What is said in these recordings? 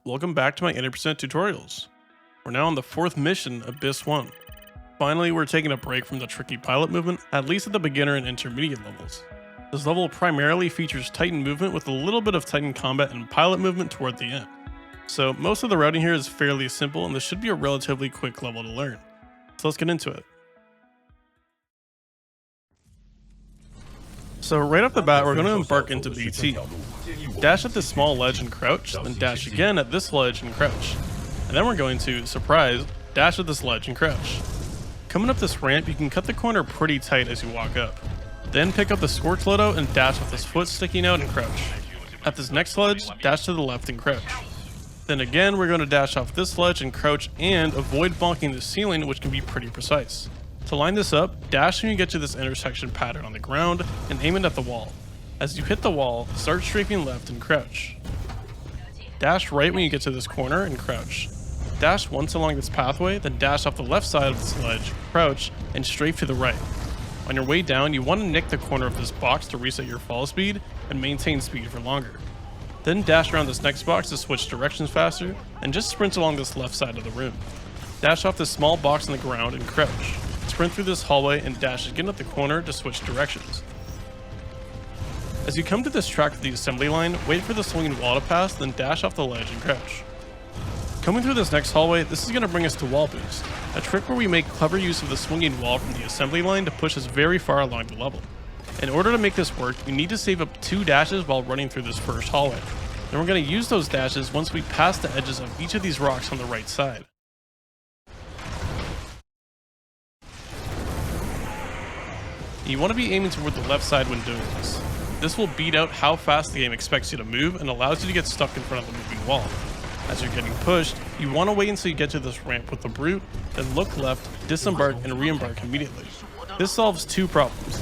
welcome back to my 80% tutorials. We're now on the 4th mission, Abyss 1. Finally, we're taking a break from the tricky pilot movement, at least at the beginner and intermediate levels. This level primarily features Titan movement with a little bit of Titan combat and pilot movement toward the end. So most of the routing here is fairly simple and this should be a relatively quick level to learn. So let's get into it. So right off the bat, we're going to embark into BT. Dash at this small ledge and crouch, then dash again at this ledge and crouch. And then we're going to, surprise, dash at this ledge and crouch. Coming up this ramp, you can cut the corner pretty tight as you walk up. Then pick up the scorch loadout and dash with this foot sticking out and crouch. At this next ledge, dash to the left and crouch. Then again, we're going to dash off this ledge and crouch and avoid bonking the ceiling, which can be pretty precise. To line this up, dash when you get to this intersection pattern on the ground and aim it at the wall. As you hit the wall, start strafing left and crouch. Dash right when you get to this corner and crouch. Dash once along this pathway, then dash off the left side of this ledge, crouch, and strafe to the right. On your way down, you want to nick the corner of this box to reset your fall speed and maintain speed for longer. Then dash around this next box to switch directions faster, and just sprint along this left side of the room. Dash off this small box on the ground and crouch. Sprint through this hallway and dash again at the corner to switch directions. As you come to this track of the assembly line, wait for the swinging wall to pass, then dash off the ledge and crouch. Coming through this next hallway, this is going to bring us to wall boost, a trick where we make clever use of the swinging wall from the assembly line to push us very far along the level. In order to make this work, we need to save up 2 dashes while running through this first hallway. Then we're going to use those dashes once we pass the edges of each of these rocks on the right side. You want to be aiming toward the left side when doing this. This will beat out how fast the game expects you to move and allows you to get stuck in front of the moving wall. As you're getting pushed, you want to wait until you get to this ramp with the brute, then look left, disembark, and re-embark immediately. This solves 2 problems.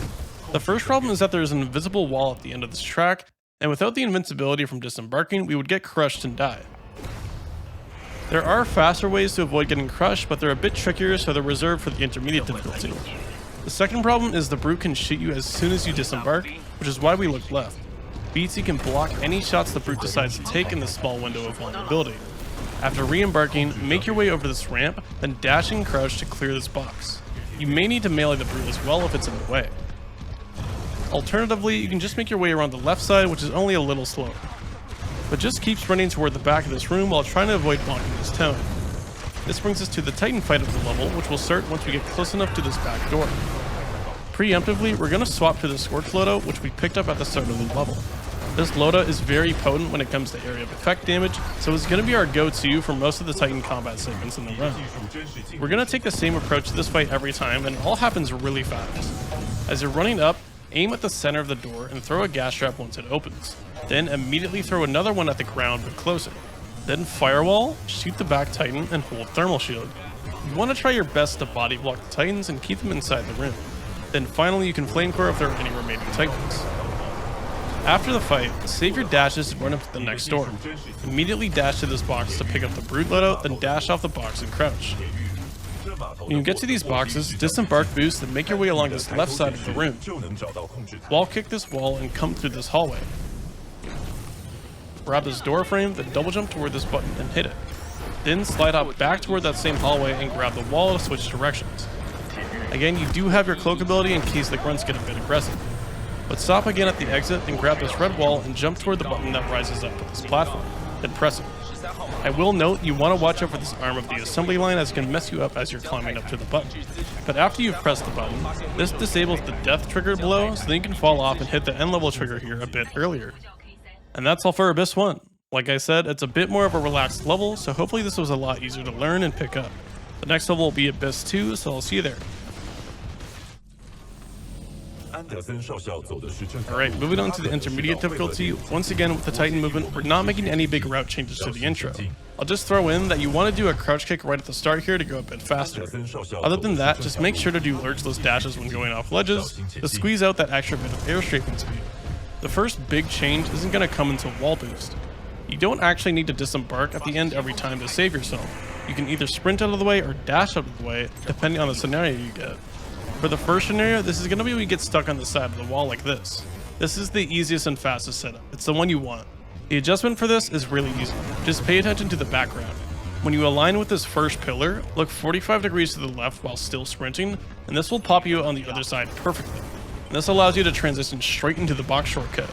The first problem is that there is an invisible wall at the end of this track, and without the invincibility from disembarking, we would get crushed and die. There are faster ways to avoid getting crushed, but they're a bit trickier, so they're reserved for the intermediate difficulty. The second problem is the brute can shoot you as soon as you disembark, which is why we look left. BT can block any shots the brute decides to take in this small window of vulnerability. After re-embarking, make your way over this ramp, then dash and crouch to clear this box. You may need to melee the brute as well if it's in the way. Alternatively, you can just make your way around the left side, which is only a little slower. But just keep sprinting toward the back of this room while trying to avoid bonking this tone. This brings us to the Titan fight of the level, which will start once we get close enough to this back door. Preemptively, we're going to swap to the Scorch loadout, which we picked up at the start of the level. This loadout is very potent when it comes to area of effect damage, so it's going to be our go-to for most of the Titan combat segments in the run. We're going to take the same approach to this fight every time, and it all happens really fast. As you're running up, aim at the center of the door and throw a gas trap once it opens. Then immediately throw another one at the ground but closer. Then firewall, shoot the back Titan, and hold thermal shield. You want to try your best to body block the Titans and keep them inside the room. Then finally you can flamecore if there are any remaining Titans. After the fight, save your dashes and run up to the next door. Immediately dash to this box to pick up the brute loadout, then dash off the box and crouch. When you get to these boxes, disembark boost and make your way along this left side of the room. Wall kick this wall and come through this hallway. Grab this door frame, then double jump toward this button and hit it. Then slide hop back toward that same hallway and grab the wall to switch directions. Again, you do have your cloak ability in case the grunts get a bit aggressive. But stop again at the exit and grab this red wall and jump toward the button that rises up at this platform, then press it. I will note you want to watch out for this arm of the assembly line as it can mess you up as you're climbing up to the button. But after you've pressed the button, this disables the death trigger below so then you can fall off and hit the end level trigger here a bit earlier. And that's all for Abyss 1. Like I said, it's a bit more of a relaxed level, so hopefully this was a lot easier to learn and pick up. The next level will be Abyss 2, so I'll see you there. Alright, moving on to the intermediate difficulty. Once again with the Titan movement, we're not making any big route changes to the intro. I'll just throw in that you want to do a crouch kick right at the start here to go a bit faster. Other than that, just make sure to do lurchless dashes when going off ledges to squeeze out that extra bit of air strafing speed. The first big change isn't going to come until wall boost. You don't actually need to disembark at the end every time to save yourself. You can either sprint out of the way or dash out of the way, depending on the scenario you get. For the first scenario, this is going to be when you get stuck on the side of the wall like this. This is the easiest and fastest setup. It's the one you want. The adjustment for this is really easy. Just pay attention to the background. When you align with this first pillar, look 45 degrees to the left while still sprinting, and this will pop you on the other side perfectly. And this allows you to transition straight into the box shortcut.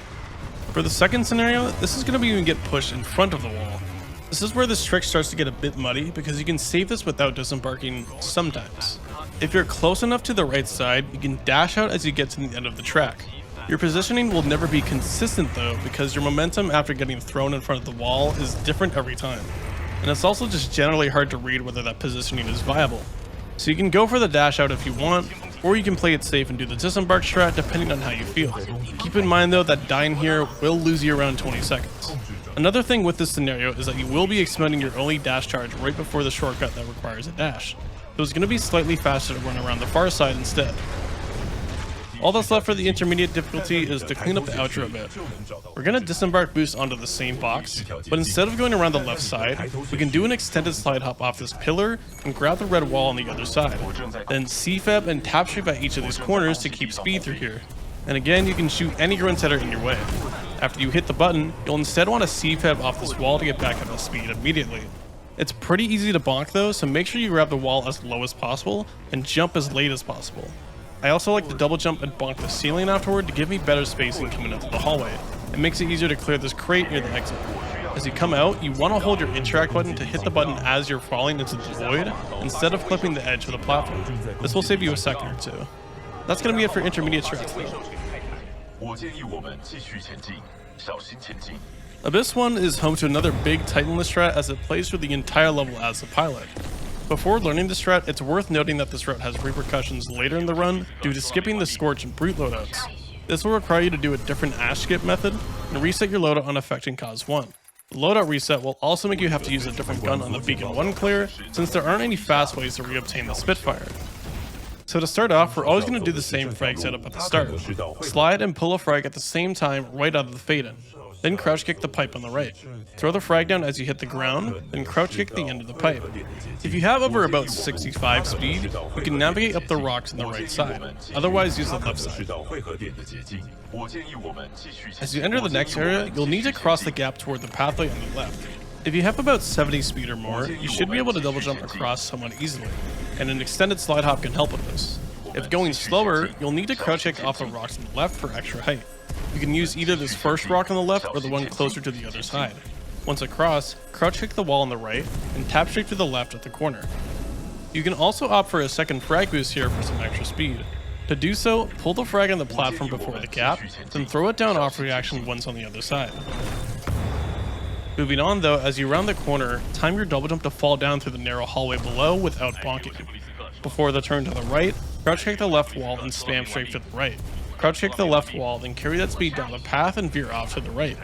For the second scenario, this is going to be when you get pushed in front of the wall. This is where this trick starts to get a bit muddy because you can save this without disembarking sometimes. If you're close enough to the right side, you can dash out as you get to the end of the track. Your positioning will never be consistent though, because your momentum after getting thrown in front of the wall is different every time. And it's also just generally hard to read whether that positioning is viable. So you can go for the dash out if you want, or you can play it safe and do the disembark strat depending on how you feel. Keep in mind though that dying here will lose you around 20 seconds. Another thing with this scenario is that you will be expending your only dash charge right before the shortcut that requires a dash. So it's going to be slightly faster to run around the far side instead. All that's left for the intermediate difficulty is to clean up the outro a bit. We're going to disembark boost onto the same box, but instead of going around the left side, we can do an extended slide hop off this pillar and grab the red wall on the other side. Then C-Fab and tap strafe at each of these corners to keep speed through here. And again, you can shoot any grunts that are in your way. After you hit the button, you'll instead want to C-Fab off this wall to get back up to speed immediately. It's pretty easy to bonk though, so make sure you grab the wall as low as possible and jump as late as possible. I also like to double jump and bonk the ceiling afterward to give me better spacing coming into the hallway. It makes it easier to clear this crate near the exit. As you come out, you want to hold your interact button to hit the button as you're falling into the void, instead of clipping the edge of the platform. This will save you a second or two. That's going to be it for intermediate strats though. Abyss 1 is home to another big Titanless strat as it plays through the entire level as a pilot. Before learning this strat, it's worth noting that this route has repercussions later in the run due to skipping the Scorch and Brute loadouts. This will require you to do a different Ash skip method and reset your loadout on affecting Cause 1. The loadout reset will also make you have to use a different gun on the Beacon 1 clear, since there aren't any fast ways to reobtain the Spitfire. So to start off, we're always going to do the same frag setup at the start. Slide and pull a frag at the same time right out of the fade-in. Then crouch kick the pipe on the right. Throw the frag down as you hit the ground, then crouch kick the end of the pipe. If you have over about 65 speed, you can navigate up the rocks on the right side, otherwise use the left side. As you enter the next area, you'll need to cross the gap toward the pathway on the left. If you have about 70 speed or more, you should be able to double jump across somewhat easily, and an extended slide hop can help with this. If going slower, you'll need to crouch kick off the rocks on the left for extra height. You can use either this first rock on the left or the one closer to the other side. Once across, crouch kick the wall on the right and tap straight to the left at the corner. You can also opt for a second frag boost here for some extra speed. To do so, pull the frag on the platform before the gap, then throw it down off reaction once on the other side. Moving on though, as you round the corner, time your double jump to fall down through the narrow hallway below without bonking. Before the turn to the right, crouch kick the left wall and spam straight to the right. Crouch kick the left wall, then carry that speed down the path and veer off to the right.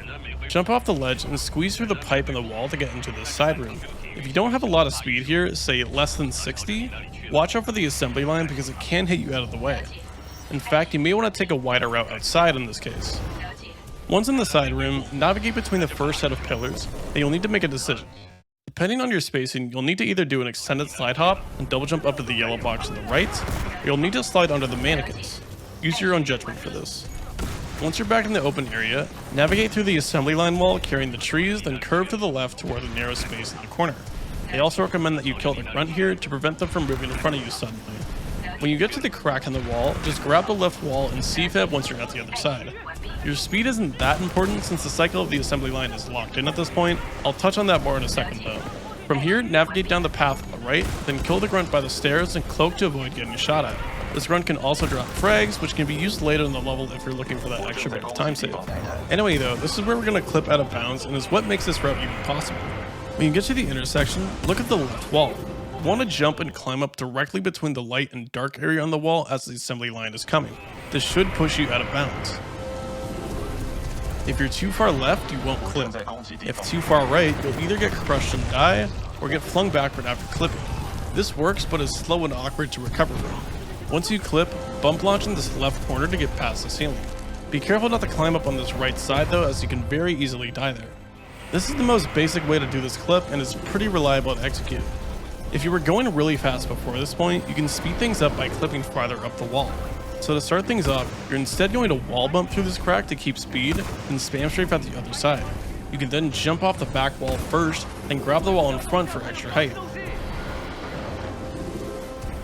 Jump off the ledge and squeeze through the pipe in the wall to get into this side room. If you don't have a lot of speed here, say less than 60, watch out for the assembly line because it can hit you out of the way. In fact, you may want to take a wider route outside in this case. Once in the side room, navigate between the first set of pillars, and you'll need to make a decision. Depending on your spacing, you'll need to either do an extended slide hop and double jump up to the yellow box on the right, or you'll need to slide under the mannequins. Use your own judgment for this. Once you're back in the open area, navigate through the assembly line wall carrying the trees, then curve to the left toward the narrow space in the corner. I also recommend that you kill the grunt here to prevent them from moving in front of you suddenly. When you get to the crack in the wall, just grab the left wall and C-Fab once you're at the other side. Your speed isn't that important since the cycle of the assembly line is locked in at this point. I'll touch on that more in a second though. From here, navigate down the path on the right, then kill the grunt by the stairs and cloak to avoid getting shot at. This grunt can also drop frags, which can be used later in the level if you're looking for that extra bit of time save. Anyway though, this is where we're going to clip out of bounds and is what makes this route even possible. When you get to the intersection, look at the left wall. You want to jump and climb up directly between the light and dark area on the wall as the assembly line is coming. This should push you out of bounds. If you're too far left, you won't clip. If too far right, you'll either get crushed and die, or get flung backward after clipping. This works, but is slow and awkward to recover from. Once you clip, bump launch in this left corner to get past the ceiling. Be careful not to climb up on this right side though, as you can very easily die there. This is the most basic way to do this clip and is pretty reliable to execute. If you were going really fast before this point, you can speed things up by clipping farther up the wall. So to start things off, you're instead going to wall bump through this crack to keep speed, and spam strafe at the other side. You can then jump off the back wall first, then grab the wall in front for extra height.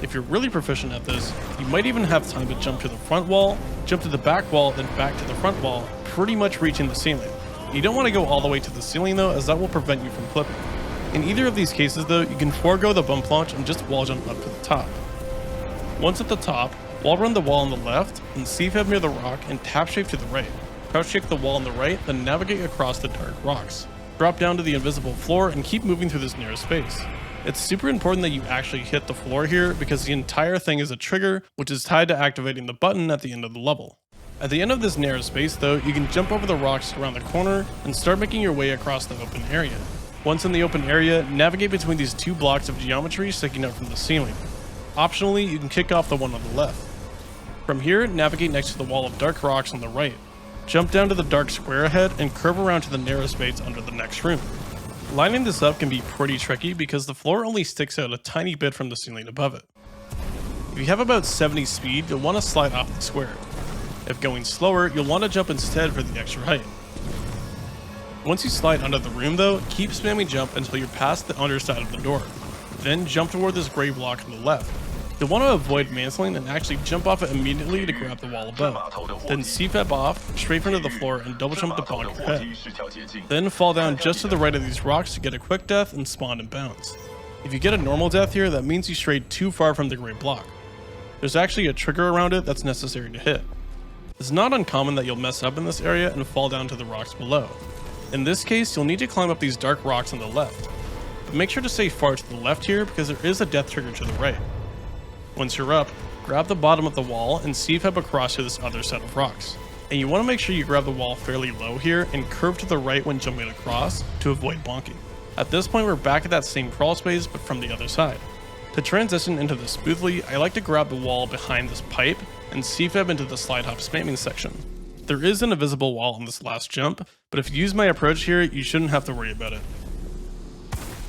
If you're really proficient at this, you might even have time to jump to the front wall, jump to the back wall, then back to the front wall, pretty much reaching the ceiling. You don't want to go all the way to the ceiling though, as that will prevent you from clipping. In either of these cases though, you can forego the bump launch and just wall jump up to the top. Once at the top, wall run the wall on the left, and C-fab near the rock and tap shape to the right. Crouch kick the wall on the right, then navigate across the dark rocks. Drop down to the invisible floor and keep moving through this narrow space. It's super important that you actually hit the floor here because the entire thing is a trigger, which is tied to activating the button at the end of the level. At the end of this narrow space though, you can jump over the rocks around the corner and start making your way across the open area. Once in the open area, navigate between these two blocks of geometry sticking out from the ceiling. Optionally, you can kick off the one on the left. From here, navigate next to the wall of dark rocks on the right. Jump down to the dark square ahead and curve around to the narrow space under the next room. Lining this up can be pretty tricky because the floor only sticks out a tiny bit from the ceiling above it. If you have about 70 speed, you'll want to slide off the square. If going slower, you'll want to jump instead for the extra height. Once you slide under the room though, keep spamming jump until you're past the underside of the door. Then jump toward this gray block on the left. You'll want to avoid mantling and actually jump off it immediately to grab the wall above. Then C-fab off, straight into the floor and double jump to bonk your head. Then fall down just to the right of these rocks to get a quick death and spawn and bounce. If you get a normal death here, that means you strayed too far from the gray block. There's actually a trigger around it that's necessary to hit. It's not uncommon that you'll mess up in this area and fall down to the rocks below. In this case, you'll need to climb up these dark rocks on the left. But make sure to stay far to the left here because there is a death trigger to the right. Once you're up, grab the bottom of the wall and C-fab across to this other set of rocks. And you want to make sure you grab the wall fairly low here and curve to the right when jumping across to avoid bonking. At this point we're back at that same crawl space but from the other side. To transition into this smoothly, I like to grab the wall behind this pipe and C-fab into the slide hop spamming section. There is an invisible wall on this last jump, but if you use my approach here, you shouldn't have to worry about it.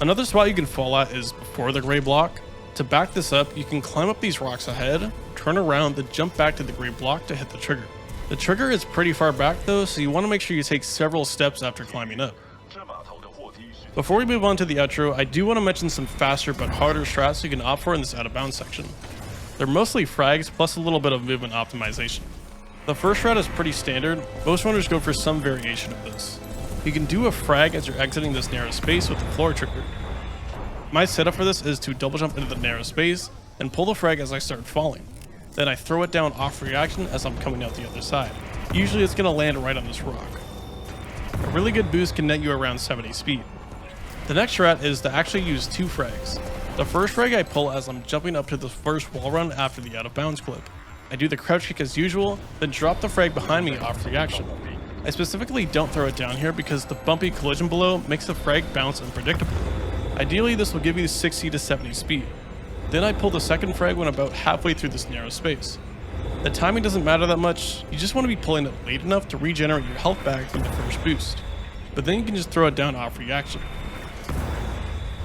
Another spot you can fall at is before the gray block. To back this up, you can climb up these rocks ahead, turn around, then jump back to the gray block to hit the trigger. The trigger is pretty far back though, so you want to make sure you take several steps after climbing up. Before we move on to the outro, I do want to mention some faster but harder strats you can opt for in this out of bounds section. They're mostly frags plus a little bit of movement optimization. The first strat is pretty standard, most runners go for some variation of this. You can do a frag as you're exiting this narrow space with the floor trigger. My setup for this is to double jump into the narrow space and pull the frag as I start falling. Then I throw it down off reaction as I'm coming out the other side. Usually it's going to land right on this rock. A really good boost can net you around 70 speed. The next strat is to actually use two frags. The first frag I pull as I'm jumping up to the first wall run after the out of bounds clip. I do the crouch kick as usual, then drop the frag behind me off reaction. I specifically don't throw it down here because the bumpy collision below makes the frag bounce unpredictable. Ideally this will give you 60 to 70 speed. Then I pull the second frag when about halfway through this narrow space. The timing doesn't matter that much, you just want to be pulling it late enough to regenerate your health back from the first boost. But then you can just throw it down off reaction.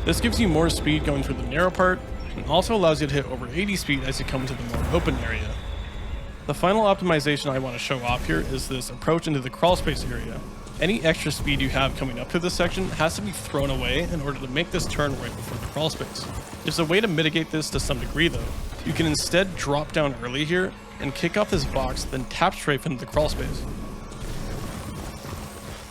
This gives you more speed going through the narrow part, and also allows you to hit over 80 speed as you come into the more open area. The final optimization I want to show off here is this approach into the crawl space area. Any extra speed you have coming up to this section has to be thrown away in order to make this turn right before the crawl space. There's a way to mitigate this to some degree though. You can instead drop down early here and kick off this box, then tap strafe into the crawl space.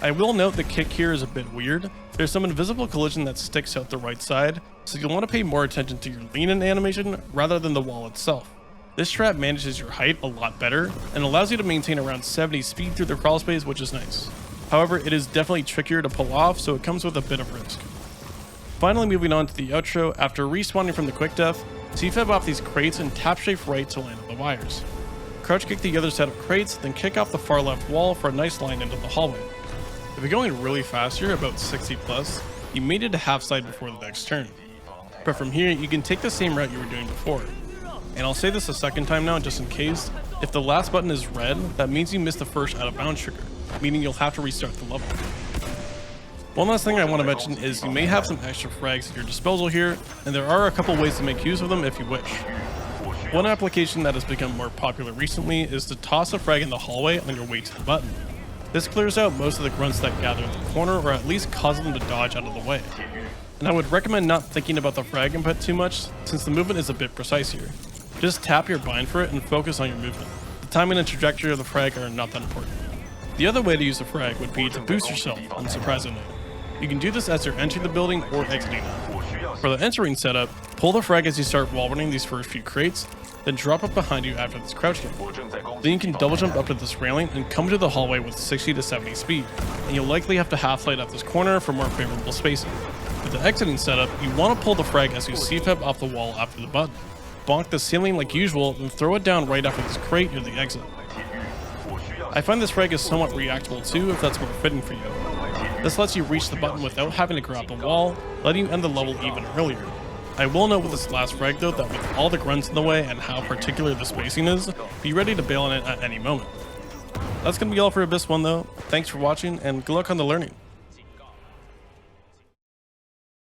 I will note the kick here is a bit weird. There's some invisible collision that sticks out the right side, so you'll want to pay more attention to your lean-in animation rather than the wall itself. This strat manages your height a lot better and allows you to maintain around 70 speed through the crawl space, which is nice. However, it is definitely trickier to pull off, so it comes with a bit of risk. Finally moving on to the outro, after respawning from the quick death, C-fab off these crates and tap strafe right to land on the wires. Crouch kick the other set of crates, then kick off the far left wall for a nice line into the hallway. If you're going really fast here, about 60 plus, you made it to half side before the next turn. But from here, you can take the same route you were doing before. And I'll say this a second time now just in case, if the last button is red, that means you missed the first out of bounds trigger, meaning you'll have to restart the level. One last thing I want to mention is you may have some extra frags at your disposal here, and there are a couple ways to make use of them if you wish. One application that has become more popular recently is to toss a frag in the hallway on your way to the button. This clears out most of the grunts that gather in the corner, or at least causes them to dodge out of the way. And I would recommend not thinking about the frag input too much, since the movement is a bit precise here. Just tap your bind for it and focus on your movement. The timing and trajectory of the frag are not that important. The other way to use the frag would be to boost yourself, unsurprisingly. You can do this as you're entering the building or exiting it. For the entering setup, pull the frag as you start wall running these first few crates, then drop it behind you after this crouch jump. Then you can double jump up to this railing and come to the hallway with 60 to 70 speed, and you'll likely have to half light up this corner for more favorable spacing. With the exiting setup, you want to pull the frag as you CFEP off the wall after the button. Bonk the ceiling like usual and throw it down right after this crate near the exit. I find this frag is somewhat reactable too if that's more fitting for you. This lets you reach the button without having to grab the wall, letting you end the level even earlier. I will note with this last frag though that with all the grunts in the way and how particular the spacing is, be ready to bail on it at any moment. That's going to be all for this one though. Thanks for watching and good luck on the learning.